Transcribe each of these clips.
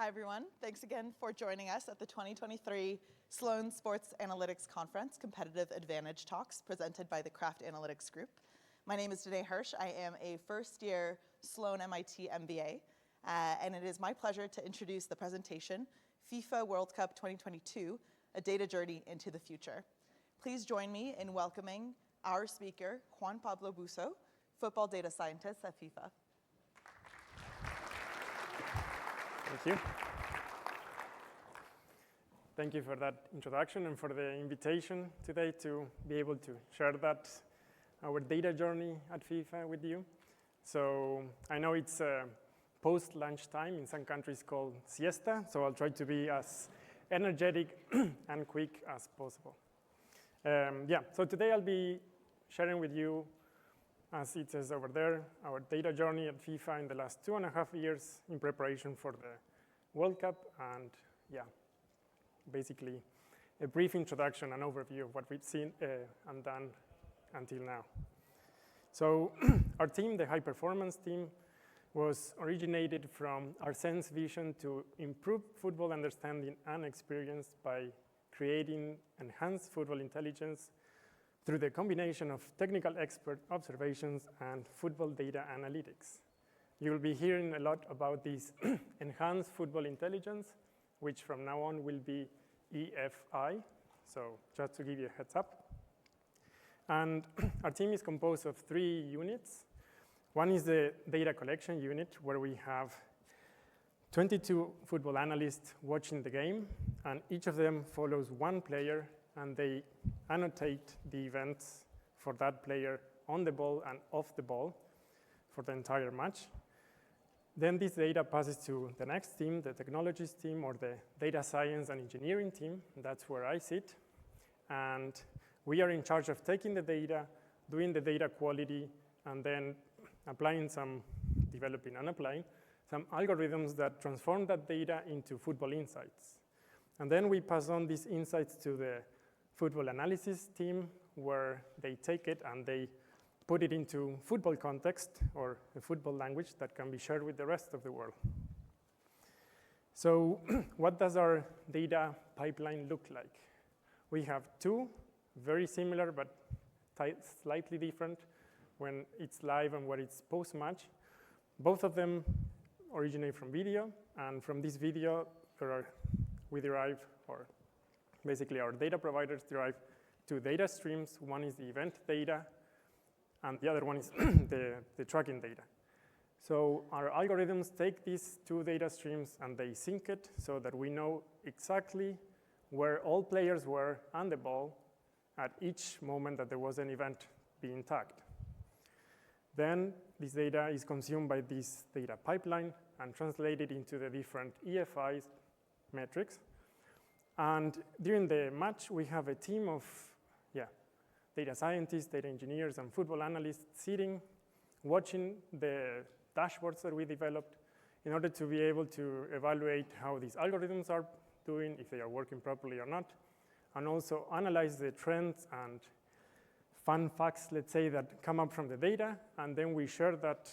Hi, everyone. Thanks again for joining us at the 2023 Sloan Sports Analytics Conference Competitive Advantage Talks presented by the Craft Analytics Group. My name is Danae Hirsch. I am a first-year Sloan MIT MBA, and it is my pleasure to introduce the presentation, FIFA World Cup 2022, A Data Journey into the Future. Please join me in welcoming our speaker, Juan Pablo Busso, football data scientist at FIFA. Thank you. Thank you for that introduction and for the invitation today to be able to share our data journey at FIFA with you. So I know it's post-lunch time in some countries called siesta, so I'll try to be as energetic and quick as possible. So today I'll be sharing with you, as it says over there, our data journey at FIFA in the last 2.5 years in preparation for the World Cup, and basically a brief introduction and overview of what we've seen and done until now. So our team, the high performance team, was originated from our sense vision to improve football understanding and experience by creating enhanced football intelligence through the combination of technical expert observations and football data analytics. You will be hearing a lot about this enhanced football intelligence, which from now on will be EFI, so just to give you a heads up. And our team is composed of 3 units. One is the data collection unit, where we have 22 football analysts watching the game, and each of them follows one player, and they annotate the events for that player on the ball and off the ball for the entire match. Then this data passes to the next team, the technologies team, or the data science and engineering team. That's where I sit. And we are in charge of taking the data, doing the data quality, and then developing and applying some algorithms that transform that data into football insights. And then we pass on these insights to the football analysis team, where they take it and they put it into football context or a football language that can be shared with the rest of the world. So what does our data pipeline look like? We have 2 very similar but slightly different when it's live and when it's post-match. Both of them originate from video, and from this video we derive, or basically our data providers derive 2 data streams. One is the event data, and the other one is the tracking data. So our algorithms take these 2 data streams and they sync it so that we know exactly where all players were on the ball at each moment that there was an event being tagged. Then this data is consumed by this data pipeline and translated into the different EFI metrics. And during the match, we have a team of data scientists, data engineers, and football analysts sitting, watching the dashboards that we developed in order to be able to evaluate how these algorithms are doing, if they are working properly or not, and also analyze the trends and fun facts, let's say, that come up from the data, and then we share that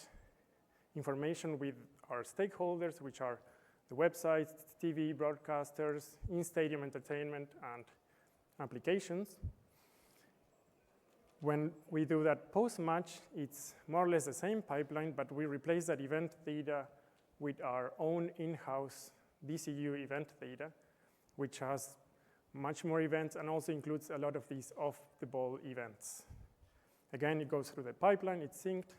information with our stakeholders, which are the websites, TV broadcasters, in-stadium entertainment, and applications. When we do that post-match, it's more or less the same pipeline, but we replace that event data with our own in-house DCU event data, which has much more events and also includes a lot of these off-the-ball events. Again, it goes through the pipeline, it's synced,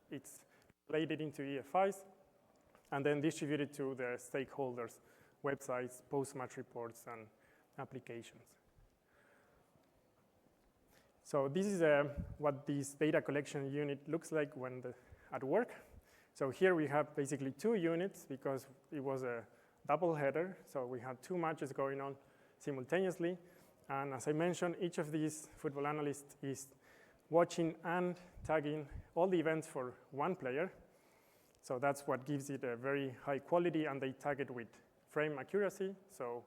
it's translated into EFIs, and then distributed to the stakeholders' websites, post-match reports, and applications. So this is what this data collection unit looks like when at work. So here we have basically 2 units because it was a double header. So we had 2 matches going on simultaneously. And as I mentioned, each of these football analysts is watching and tagging all the events for one player. So that's what gives it a very high quality, and they tag it with frame accuracy. So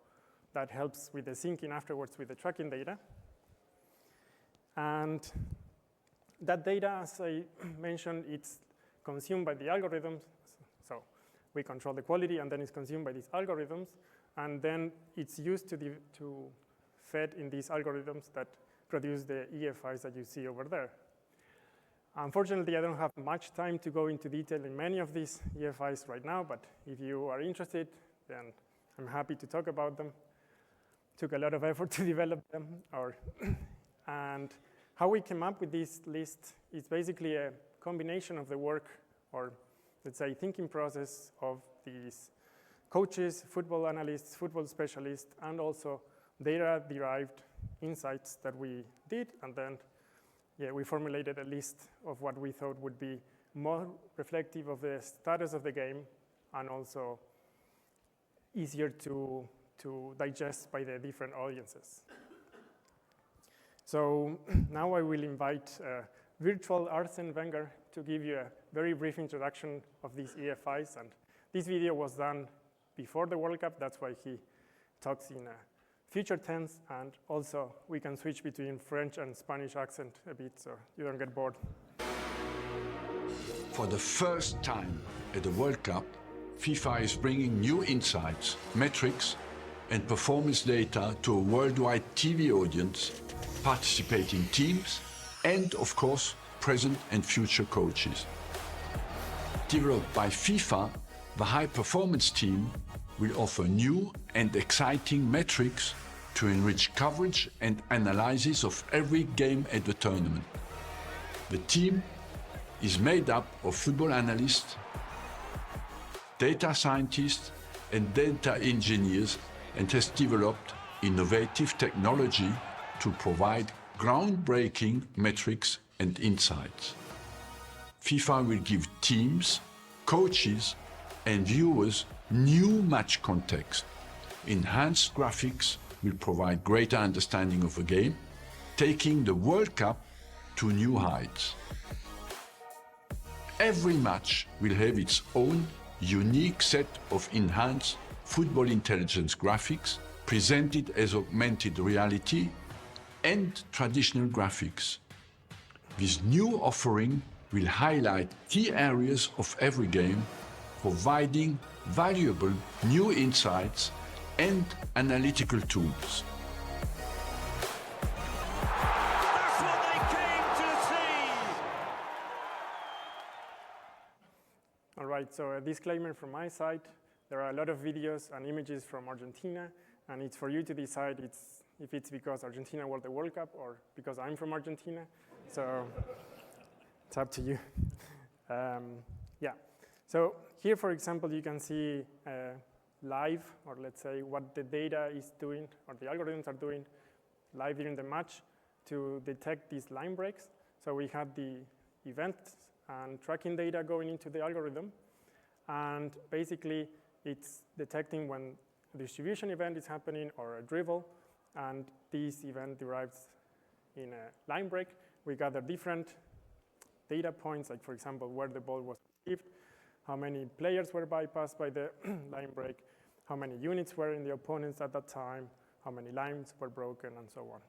that helps with the syncing afterwards with the tracking data. And that data, as I mentioned, it's consumed by the algorithms. So we control the quality, and then it's consumed by these algorithms, and then it's used to fed in these algorithms that produce the EFIs that you see over there. Unfortunately, I don't have much time to go into detail in many of these EFIs right now, but if you are interested, then I'm happy to talk about them. Took a lot of effort to develop them. And how we came up with this list is basically a combination of the work, or let's say thinking process, of these coaches, football analysts, football specialists, and also data-derived insights that we did, and then we formulated a list of what we thought would be more reflective of the status of the game and also easier to digest by the different audiences. So now I will invite virtual Arsene Wenger to give you a very brief introduction of these EFIs. And this video was done before the World Cup. That's why he talks in a future tense. And also, we can switch between French and Spanish accent a bit so you don't get bored. For the first time at the World Cup, FIFA is bringing new insights, metrics, and performance data to a worldwide TV audience, participating teams, and of course, present and future coaches. Developed by FIFA, the high-performance team will offer new and exciting metrics to enrich coverage and analysis of every game at the tournament. The team is made up of football analysts, data scientists, and data engineers, and has developed innovative technology to provide groundbreaking metrics and insights. FIFA will give teams, coaches, and viewers new match context. Enhanced graphics will provide greater understanding of a game, taking the World Cup to new heights. Every match will have its own unique set of enhanced football intelligence graphics presented as augmented reality and traditional graphics. This new offering will highlight key areas of every game, providing valuable new insights and analytical tools. That's what they came to see! All right, so a disclaimer from my side. There are a lot of videos and images from Argentina, and it's for you to decide if it's because Argentina won the World Cup or because I'm from Argentina. So it's up to you. So here, for example, you can see live, or let's say what the data is doing, or the algorithms are doing live during the match to detect these line breaks. So we have the events and tracking data going into the algorithm, and basically it's detecting when a distribution event is happening or a dribble, and this event derives in a line break. We gather different data points, like for example, where the ball was received, how many players were bypassed by the line break, how many units were in the opponents at that time, how many lines were broken, and so on.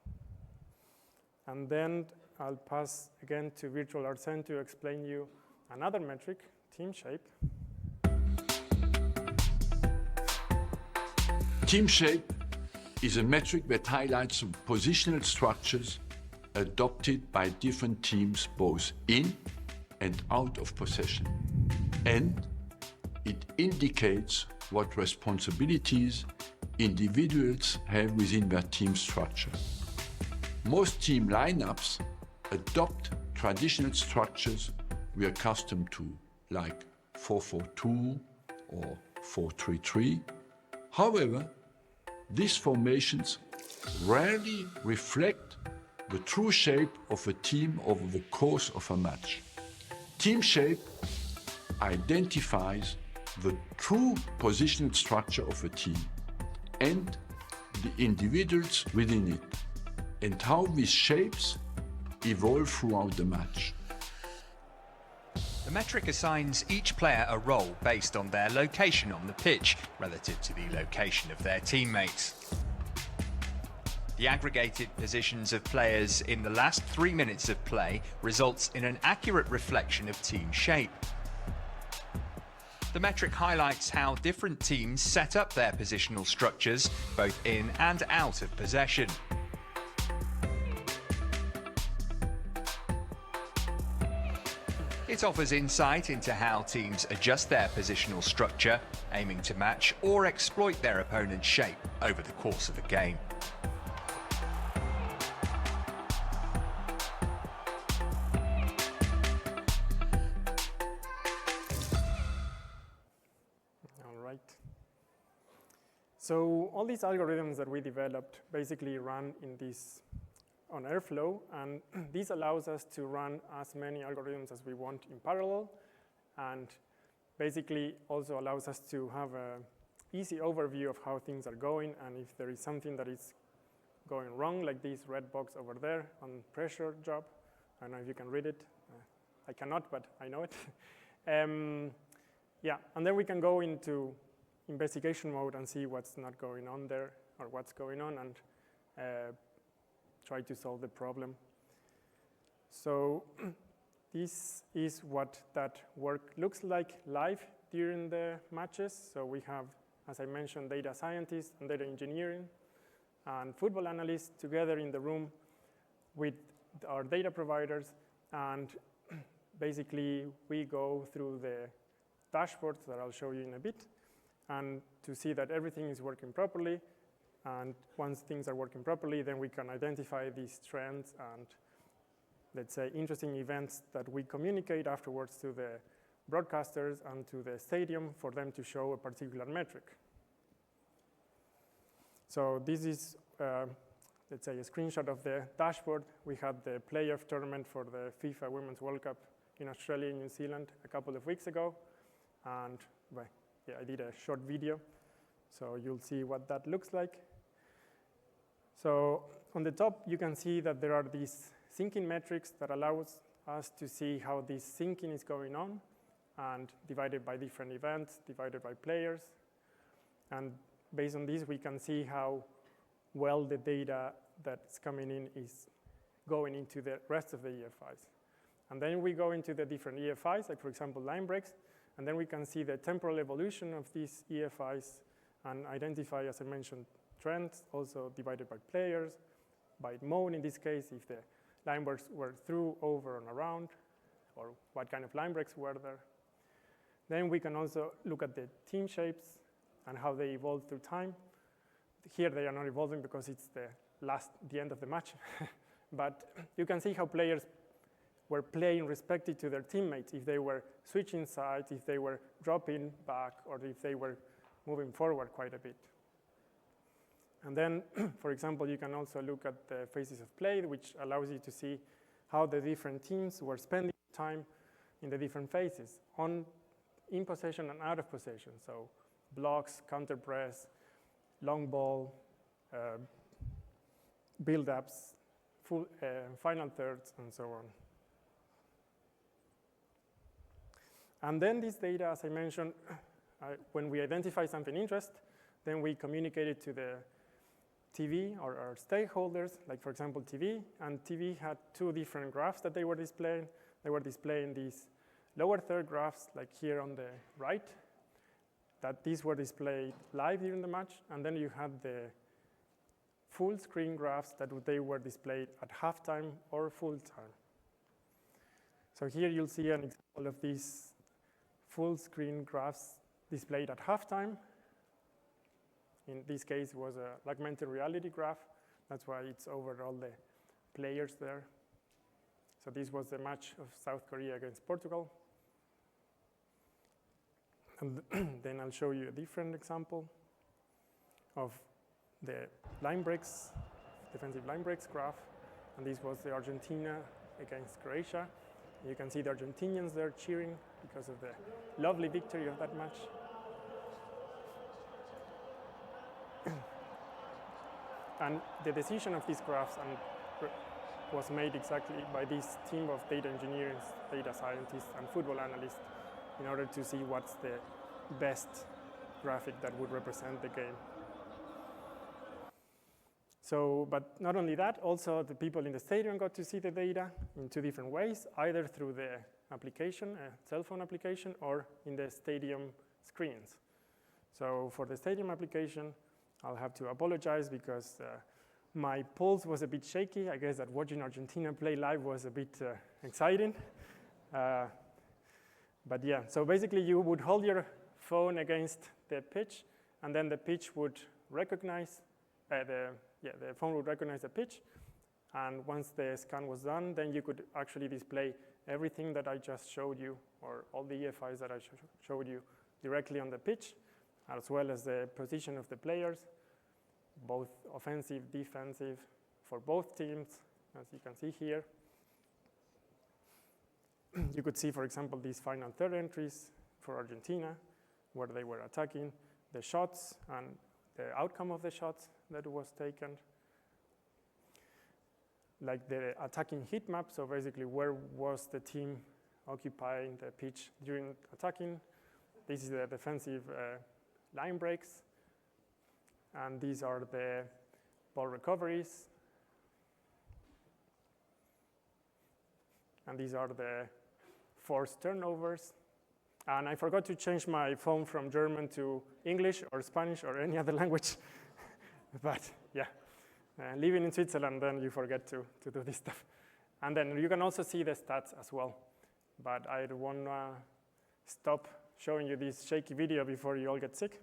And then I'll pass again to Virtual Arsene to explain you another metric, team shape. Team shape is a metric that highlights positional structures adopted by different teams both in and out of possession. And it indicates what responsibilities individuals have within their team structure. Most team lineups adopt traditional structures we are accustomed to, like 4-4-2 or 4-3-3. However, these formations rarely reflect the true shape of a team over the course of a match. Team shape identifies the true positional structure of a team and the individuals within it, and how these shapes evolve throughout the match. The metric assigns each player a role based on their location on the pitch relative to the location of their teammates. The aggregated positions of players in the last 3 minutes of play results in an accurate reflection of team shape. The metric highlights how different teams set up their positional structures, both in and out of possession. It offers insight into how teams adjust their positional structure, aiming to match or exploit their opponent's shape over the course of a game. All right. So all these algorithms that we developed basically run on Airflow, and this allows us to run as many algorithms as we want in parallel, and basically also allows us to have an easy overview of how things are going, and if there is something that is going wrong, like this red box over there on pressure job. I don't know if you can read it. I cannot, but I know it. Yeah, and then we can go into investigation mode and see what's not going on there, or what's going on, and try to solve the problem. So this is what that work looks like live during the matches. So we have, as I mentioned, data scientists and data engineering and football analysts together in the room with our data providers, and basically we go through the dashboards that I'll show you in a bit, and to see that everything is working properly. And once things are working properly, then we can identify these trends and, let's say, interesting events that we communicate afterwards to the broadcasters and to the stadium for them to show a particular metric. So this is, let's say, a screenshot of the dashboard. We had the playoff tournament for the FIFA Women's World Cup in Australia and New Zealand a couple of weeks ago. And well, yeah, I did a short video, so you'll see what that looks like. So on the top, you can see that there are these syncing metrics that allows us to see how this syncing is going on, and divided by different events, divided by players. And based on this, we can see how well the data that's coming in is going into the rest of the EFIs. And then we go into the different EFIs, like for example, line breaks, and then we can see the temporal evolution of these EFIs and identify, as I mentioned, trends, also divided by players, by mode in this case, if the line breaks were through, over, and around, or what kind of line breaks were there. Then we can also look at the team shapes and how they evolve through time. Here they are not evolving because it's the end of the match. But you can see how players were playing respective to their teammates, if they were switching sides, if they were dropping back, or if they were moving forward quite a bit. And then, for example, you can also look at the phases of play, which allows you to see how the different teams were spending time in the different phases, in possession and out of possession. So blocks, counter press, long ball, build-ups, final thirds, and so on. And then this data, as I mentioned, when we identify something interesting, then we communicate it to the TV or our stakeholders, like for example TV, and TV had two different graphs that they were displaying. They were displaying these lower third graphs, like here on the right, that these were displayed live during the match, and then you had the full screen graphs that they were displayed at halftime or full time. So here you'll see an example of these full screen graphs displayed at halftime. In this case, it was a augmented reality graph. That's why it's over all the players there. So this was the match of South Korea against Portugal. And then I'll show you a different example of the line breaks, defensive line breaks graph. And this was the Argentina against Croatia. You can see the Argentinians there cheering because of the lovely victory of that match. And the decision of these graphs was made exactly by this team of data engineers, data scientists, and football analysts in order to see what's the best graphic that would represent the game. So, but not only that, also the people in the stadium got to see the data in two different ways, either through the application, a cell phone application, or in the stadium screens. So for the stadium application, I'll have to apologize because my pulse was a bit shaky. I guess that watching Argentina play live was a bit exciting. But yeah, so basically you would hold your phone against the pitch, and then the pitch would recognize, the phone would recognize the pitch. And once the scan was done, then you could actually display everything that I just showed you, or all the EFIs that I showed you directly on the pitch, as well as the position of the players, both offensive, defensive, for both teams, as you can see here. You could see, for example, these final third entries for Argentina, where they were attacking, the shots and the outcome of the shots that was taken, like the attacking heat map, so basically where was the team occupying the pitch during attacking. This is the defensive line breaks, and these are the ball recoveries, and these are the forced turnovers. And I forgot to change my phone from German to English or Spanish or any other language. But yeah, living in Switzerland, then you forget to do this stuff. And then you can also see the stats as well. But I don't want to stop showing you this shaky video before you all get sick,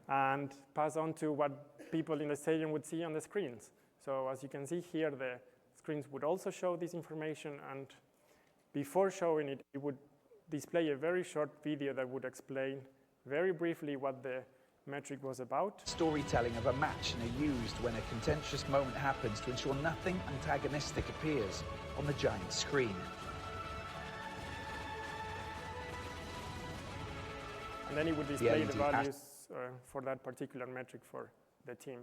and pass on to what people in the stadium would see on the screens. So as you can see here, the screens would also show this information, and before showing it, it would display a very short video that would explain very briefly what the metric was about. Storytelling of a match and are used when a contentious moment happens to ensure nothing antagonistic appears on the giant screen. And then it would display the values for that particular metric for the team.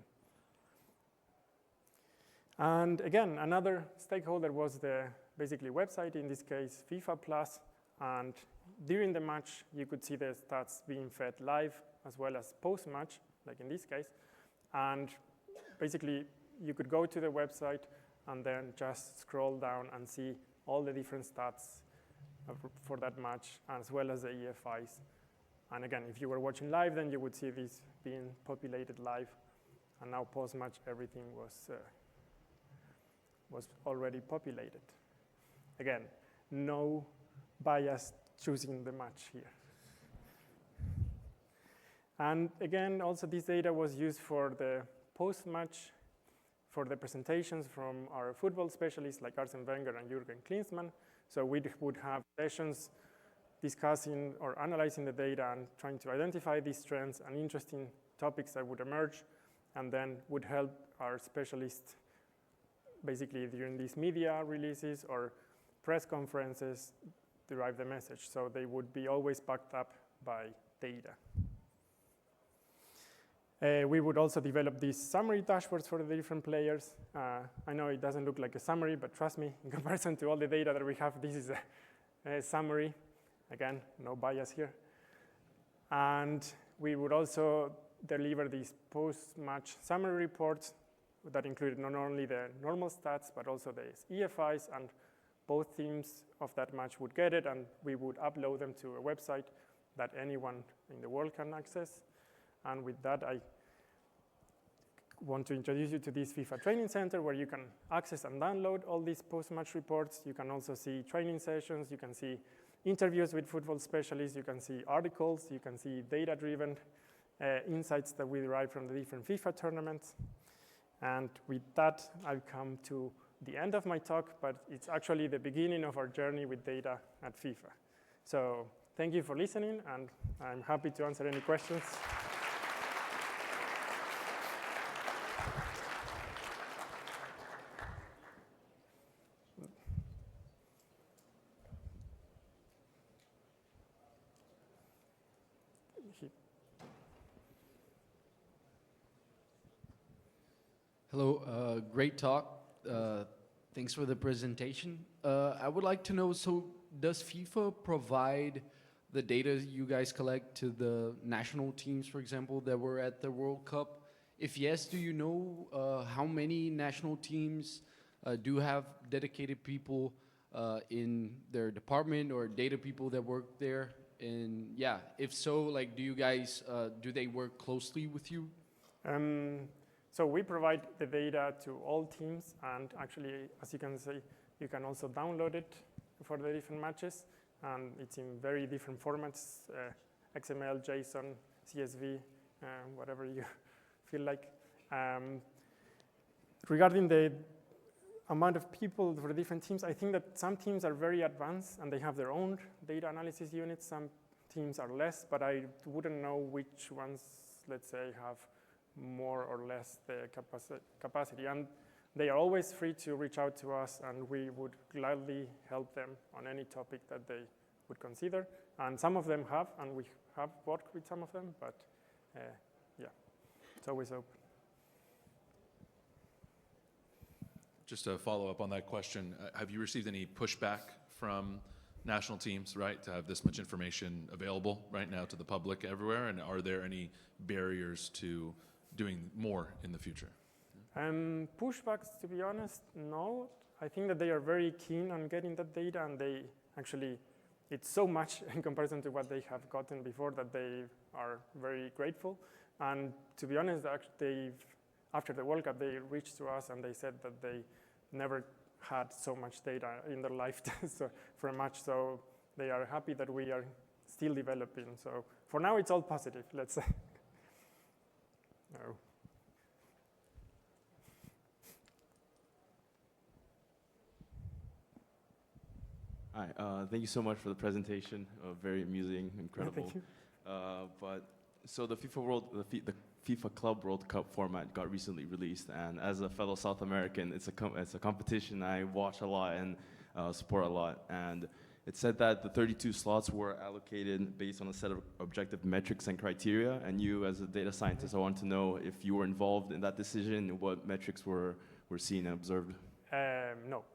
And again, another stakeholder was the basically website, in this case FIFA Plus, and during the match you could see the stats being fed live as well as post-match, like in this case, and basically you could go to the website and then just scroll down and see all the different stats for that match, as well as the EFIs. And again, if you were watching live, then you would see this being populated live, and now post-match everything was already populated. Again, no bias choosing the match here. And again, also this data was used for the post-match, for the presentations from our football specialists like Arsene Wenger and Jürgen Klinsmann. So we would have sessions discussing or analyzing the data and trying to identify these trends and interesting topics that would emerge, and then would help our specialists basically during these media releases or press conferences derive the message. So they would be always backed up by data. We would also develop these summary dashboards for the different players. I know it doesn't look like a summary, but trust me, in comparison to all the data that we have, this is a summary. Again, no bias here. And we would also deliver these post-match summary reports that included not only the normal stats, but also the EFIs, and both teams of that match would get it, and we would upload them to a website that anyone in the world can access. And with that, I want to introduce you to this FIFA Training Center, where you can access and download all these post-match reports. You can also see training sessions, you can see interviews with football specialists, you can see articles, you can see data-driven insights that we derive from the different FIFA tournaments. And with that, I've come to the end of my talk, but it's actually the beginning of our journey with data at FIFA. So thank you for listening, and I'm happy to answer any questions. Hello, great talk. Thanks for the presentation. I would like to know, so does FIFA provide the data you guys collect to the national teams, for example, that were at the World Cup? If yes, do you know how many national teams do have dedicated people in their department or data people that work there? And yeah, if so, like, do you guys, do they work closely with you? So we provide the data to all teams, and actually, as you can see, you can also download it for the different matches, and it's in very different formats, XML, JSON, CSV, whatever you feel like. Regarding the amount of people for different teams, I think that some teams are very advanced and they have their own data analysis units. Some teams are less, but I wouldn't know which ones, let's say, have more or less the capacity. And they are always free to reach out to us, and we would gladly help them on any topic that they would consider. And some of them have, and we have worked with some of them, but yeah, it's always open. Just to follow up on that question, have you received any pushback from national teams, right, to have this much information available right now to the public everywhere? And are there any barriers to doing more in the future? Pushbacks, to be honest, no. I think that they are very keen on getting that data, and they actually, it's so much in comparison to what they have gotten before that they are very grateful. And to be honest, after the World Cup, they reached to us and they said that they never had so much data in their life so for a match. So they are happy that we are still developing. So for now, it's all positive, let's say. No. Hi, thank you so much for the presentation. Very amusing, incredible. Thank you. So the FIFA Club World Cup format got recently released, and as a fellow South American, it's a competition I watch a lot and support a lot. And it said that the 32 slots were allocated based on a set of objective metrics and criteria. And you, as a data scientist, I want to know if you were involved in that decision and what metrics were seen and observed. No.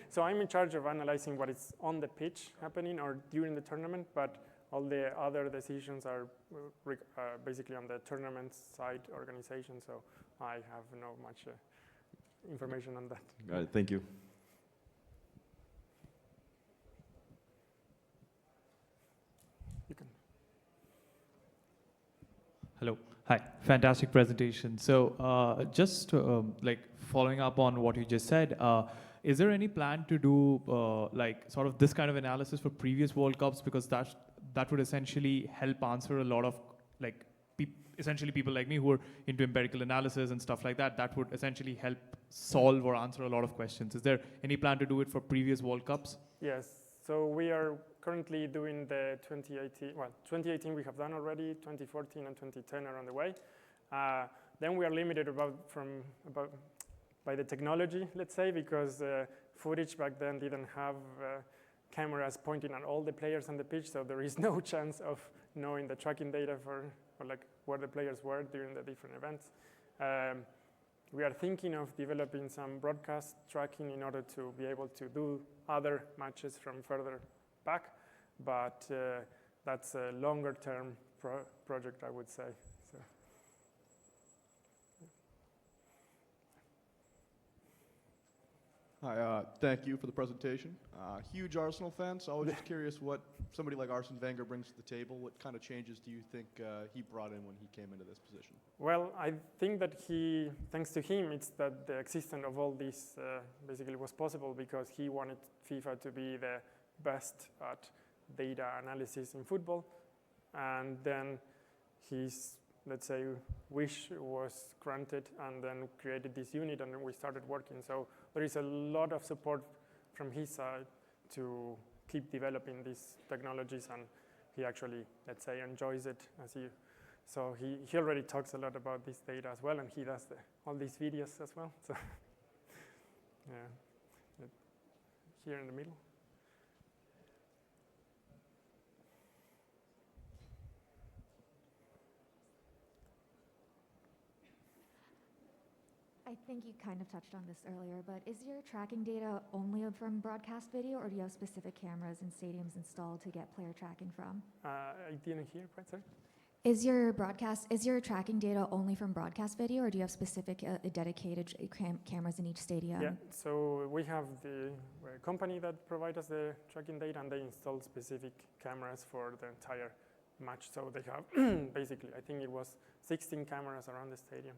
So I'm in charge of analyzing what is on the pitch happening or during the tournament, but all the other decisions are basically on the tournament side organization, so I have no much information on that. Got it, thank you. You can. Hello. Hi. Fantastic presentation. So just like following up on what you just said, is there any plan to do like sort of this kind of analysis for previous World Cups? Because that would essentially help answer a lot of like essentially people like me who are into empirical analysis and stuff like that. That would essentially help solve or answer a lot of questions. Is there any plan to do it for previous World Cups? Yes. So we are currently doing the 2018. Well, 2018 we have done already. 2014 and 2010 are on the way. Then we are limited by the technology, let's say, because footage back then didn't have cameras pointing at all the players on the pitch, so there is no chance of knowing the tracking data for like where the players were during the different events. We are thinking of developing some broadcast tracking in order to be able to do other matches from further back, but that's a longer-term project, I would say. So. Hi, thank you for the presentation. Huge Arsenal fan, so I was just curious what somebody like Arsene Wenger brings to the table. What kind of changes do you think he brought in when he came into this position? Well, I think that thanks to him, it's that the existence of all this basically was possible because he wanted FIFA to be the best at data analysis in football. And then his, let's say, wish was granted, and then created this unit, and then we started working. So there is a lot of support from his side to keep developing these technologies, and he actually, let's say, enjoys it as you. So he already talks a lot about this data as well, and he does all these videos as well. So yeah, here in the middle. I think you kind of touched on this earlier, but is your tracking data only from broadcast video, or do you have specific cameras in stadiums installed to get player tracking from? I didn't hear quite, sorry. Is your tracking data only from broadcast video, or do you have specific dedicated cameras in each stadium? Yeah, so we have the company that provides us the tracking data, and they install specific cameras for the entire match. So they have basically, I think it was 16 cameras around the stadium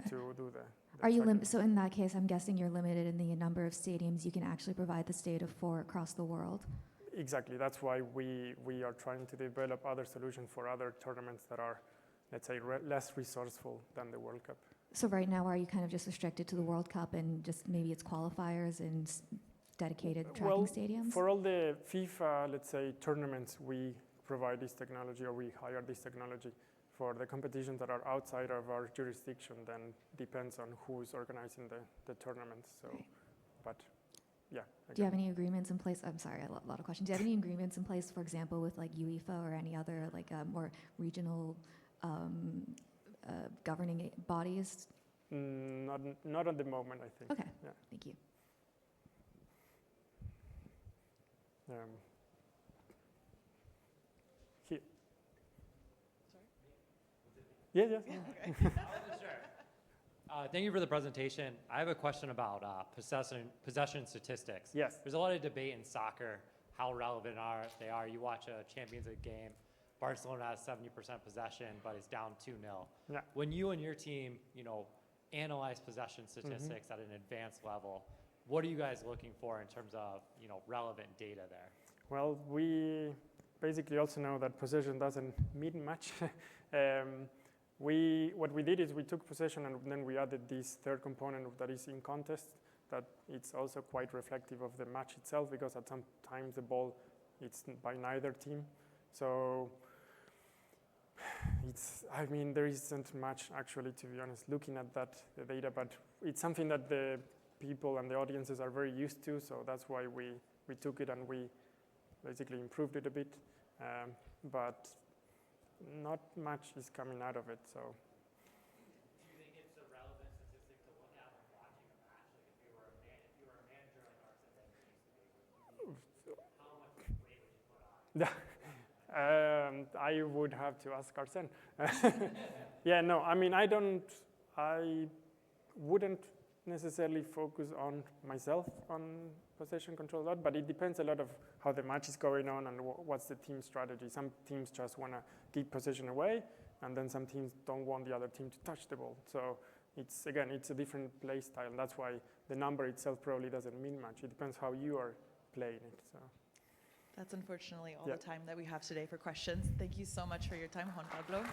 to do the Are you tracking. so in that case, I'm guessing you're limited in the number of stadiums you can actually provide this data for across the world? Exactly. That's why we are trying to develop other solutions for other tournaments that are, let's say, less resourceful than the World Cup. So right now, are you kind of just restricted to the World Cup and just maybe it's qualifiers and dedicated tracking stadiums? For all the FIFA, let's say, tournaments, we provide this technology, or we hire this technology. For the competitions that are outside of our jurisdiction, then depends on who's organizing the tournaments. So, Right. But yeah. Do you have any agreements in place? I'm sorry, a lot of questions. Do you have any agreements in place, for example, with like UEFA or any other like more regional governing bodies? Not at the moment, I think. Okay. Yeah. Thank you. Here. Yeah. Thank you for the presentation. I have a question about possession statistics. Yes. There's a lot of debate in soccer how relevant they are. You watch a Champions League game, Barcelona has 70% possession, but it's down 2-0. Yeah. When you and your team, analyze possession statistics at an advanced level, what are you guys looking for in terms of, relevant data there? Well, we basically also know that possession doesn't mean much. What we did is we took possession and then we added this third component that is in contest, that it's also quite reflective of the match itself, because at some times the ball, it's by neither team. So there isn't much actually, to be honest, looking at the data, but it's something that the people and the audiences are very used to, so that's why we took it and we basically improved it a bit, but not much is coming out of it. So. Do you think it's a relevant statistic to look at when watching a match? Like if you were a manager like Arsene Wenger used to be, how much weight would you put on? I would have to ask Arsene. Yeah, no, I wouldn't necessarily focus on myself on possession control a lot, but it depends a lot of how the match is going on and what's the team strategy. Some teams just want to keep possession away, and then some teams don't want the other team to touch the ball. So it's a different play style, and that's why the number itself probably doesn't mean much. It depends how you are playing it. So. That's unfortunately all the time that we have today for questions. Thank you so much for your time, Juan Pablo.